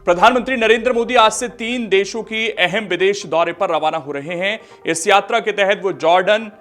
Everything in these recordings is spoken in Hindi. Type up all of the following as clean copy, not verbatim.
प्रधानमंत्री नरेंद्र मोदी आज से 3 देशों की अहम विदेश दौरे पर रवाना हो रहे हैं। इस यात्रा के तहत वो जॉर्डन,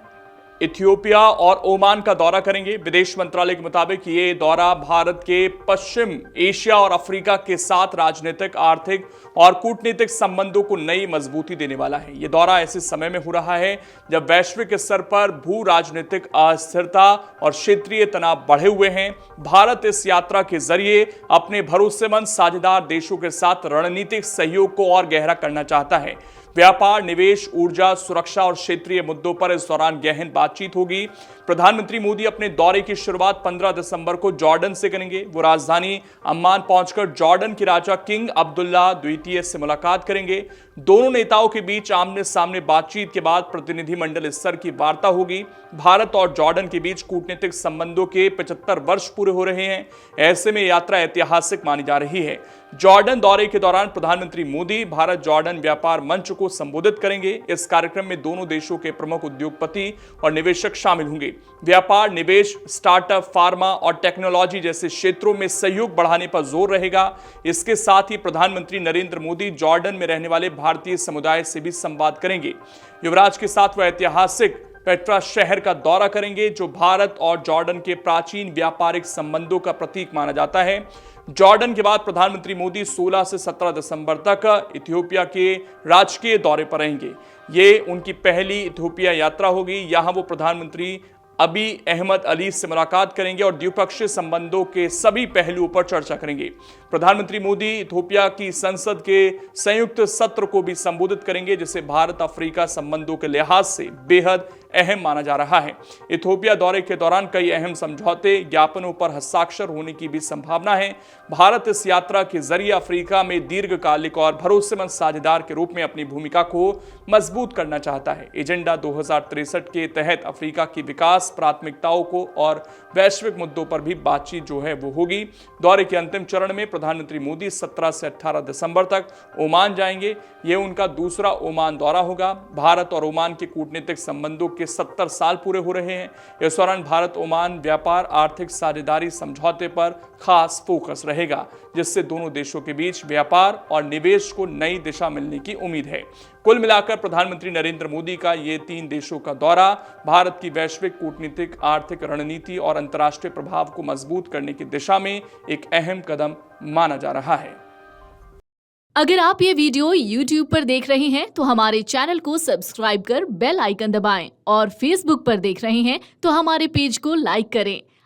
इथियोपिया और ओमान का दौरा करेंगे। विदेश मंत्रालय के मुताबिक ये दौरा भारत के पश्चिम एशिया और अफ्रीका के साथ राजनीतिक, आर्थिक और कूटनीतिक संबंधों को नई मजबूती देने वाला है। ये दौरा ऐसे समय में हो रहा है जब वैश्विक स्तर पर भू राजनीतिक अस्थिरता और क्षेत्रीय तनाव बढ़े हुए हैं। भारत इस यात्रा के जरिए अपने भरोसेमंद साझेदार देशों के साथ रणनीतिक सहयोग को और गहरा करना चाहता है। व्यापार, निवेश, ऊर्जा, सुरक्षा और क्षेत्रीय मुद्दों पर इस दौरान गहन बातचीत होगी। प्रधानमंत्री मोदी अपने दौरे की शुरुआत 15 दिसंबर को जॉर्डन से करेंगे। वो राजधानी अम्मान पहुंचकर जॉर्डन के राजा किंग अब्दुल्ला द्वितीय से मुलाकात करेंगे। दोनों नेताओं के बीच आमने सामने बातचीत के बाद प्रतिनिधिमंडल स्तर की वार्ता होगी। भारत और जॉर्डन के बीच कूटनीतिक संबंधों के 75 वर्ष पूरे हो रहे हैं। ऐसे में यात्रा ऐतिहासिक मानी जा रही है। जॉर्डन दौरे के दौरान प्रधानमंत्री मोदी भारत जॉर्डन व्यापार मंच को संबोधित करेंगे। इस कार्यक्रम में दोनों देशों के प्रमुख उद्योगपति और निवेशक शामिल होंगे। व्यापार, निवेश, स्टार्टअप, फार्मा और टेक्नोलॉजी जैसे क्षेत्रों में सहयोग बढ़ाने पर जोर रहेगा। इसके साथ ही प्रधानमंत्री नरेंद्र मोदी जॉर्डन में रहने वाले भारतीय समुदाय से भी संवाद करेंगे। युवराज के साथ वह ऐतिहासिक पेट्रा शहर का दौरा करेंगे, जो भारत और जॉर्डन के प्राचीन व्यापारिक संबंधों का प्रतीक माना जाता है। जॉर्डन के बाद प्रधानमंत्री मोदी 16 से 17 दिसंबर तक इथियोपिया के राजकीय दौरे पर रहेंगे। ये उनकी पहली इथियोपिया यात्रा होगी। यहां वो प्रधानमंत्री अबी अहमद अली से मुलाकात करेंगे और द्विपक्षीय संबंधों के सभी पहलुओं पर चर्चा करेंगे। प्रधानमंत्री मोदी इथियोपिया की संसद के संयुक्त सत्र को भी संबोधित करेंगे, जिसे भारत अफ्रीका संबंधों के लिहाज से बेहद अहम माना जा रहा है। इथियोपिया दौरे के दौरान कई अहम समझौते ज्ञापनों पर हस्ताक्षर होने की भी संभावना है। भारत इस यात्रा के जरिए अफ्रीका में दीर्घकालिक और भरोसेमंद साझेदार के रूप में अपनी भूमिका को मजबूत करना चाहता है। एजेंडा 2063 के तहत अफ्रीका की विकास प्राथमिकताओं को और वैश्विक मुद्दों पर भी बातचीत जो है वो होगी। दौरे के अंतिम चरण में प्रधानमंत्री मोदी 17 से 18 दिसंबर तक ओमान जाएंगे। यह उनका दूसरा ओमान दौरा होगा। भारत और ओमान के कूटनीतिक संबंधों के 70 साल पूरे हो रहे हैं। इस दौरान भारत ओमान व्यापार, आर्थिक साझेदारी समझौते पर खास फोकस रहेगा, जिससे दोनों देशों के बीच व्यापार और निवेश को नई दिशा मिलने की उम्मीद है। कुल मिलाकर प्रधानमंत्री नरेंद्र मोदी का ये 3 देशों का दौरा भारत की वैश्विक कूटनीतिक, आर्थिक रणनीति और अंतर्राष्ट्रीय प्रभाव को मजबूत करने की दिशा में एक अहम कदम माना जा रहा है। अगर आप ये वीडियो YouTube पर देख रहे हैं तो हमारे चैनल को सब्सक्राइब कर बेल आइकन दबाएं और Facebook पर देख रहे हैं तो हमारे पेज को लाइक करें।